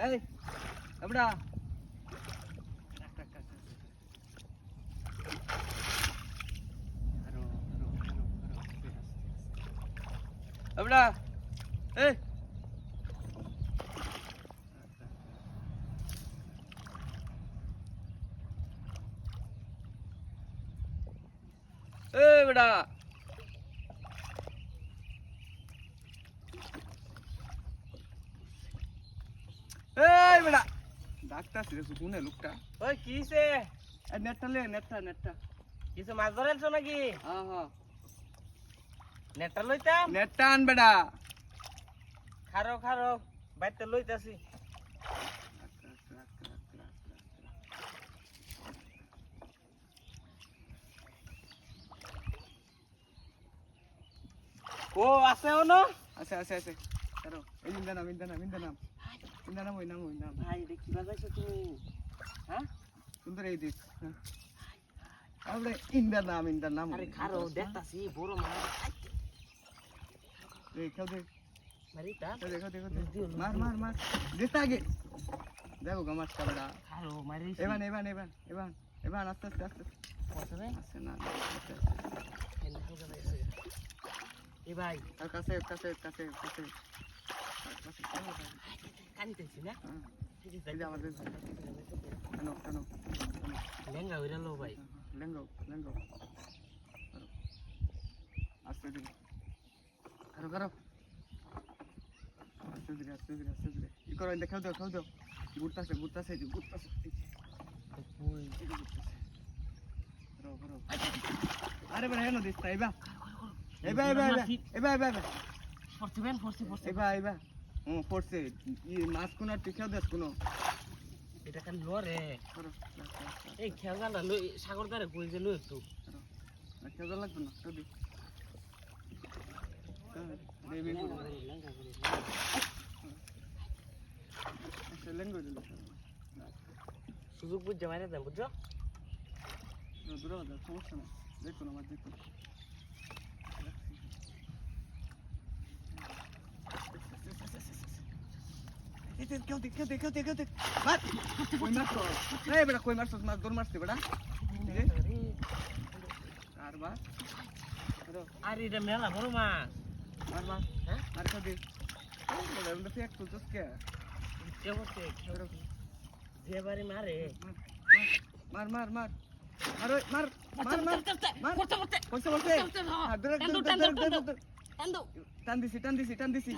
এই এবড়া এবড়া এই বেটা এই বেটা ডাক্তার ছিল কোনে লোকটা ওই কিছে নেটটা লে নেটটা কিছু মাছ ধরেছো নাকি হ্যাঁ হ্যাঁ নেটটা লইতাম নেটটা আন বেটা খারো বাইতে লইতাছি ও আছে ওনো আছে কারো এই ইন্দা নাম ওই নাম ভাই এটা কি বাজাইছো তুমি হ্যাঁ সুন্দর এই দেখ আরে ইন্দা নাম আরে খারো দেখতাছি বড় মাছ এই খাও দে মারিতা দেখো মার দিস আগে দেখো গামাস কাবড়া খারো মারিস এবান আস্তে পছবে আছে না এ ভাই আর কাছে কানিতেছি না এই যে আমাদের কেন লেঙ্গা হইরা লো ভাই লেঙ্গো আস্তে ধীরে কারো আস্তে ধীরে ই করো দেখাও দাও ঘুরতাছে ওই করো আরে বেটা হেনো দিস তাই এবা ফরছি এবা পড়ছে ই মাছ কোনার টিকাও দেস কোনো এটা কান লরে করো এই খেলগাটা লই সাগর ধারে কই যে লই একটু খেজা লাগবে না তো দি লেঙ্গো দিল সুযোগ বুঝছে মাইনে দেন বুঝছো দূরে সমস্যা না দেখুন আমার দেখুন কেউ দেখ কই মারছ মাছ দৌড় মারছে বেটা আর মাছ আর এটা মেলা বড় মাছ মার হ্যাঁ আর কেউ দেখ এক তুলছস কে কে বলছে যে বাড়ি মারে মার টান দিছি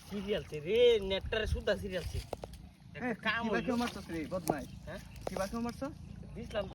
সিরিয়াল রে নেটটারে সুদা সিরিয়াল কাম কিবা কেউ মারছস রে বদমাই হ্যাঁ কিবা কেউ মারছস দিছলাম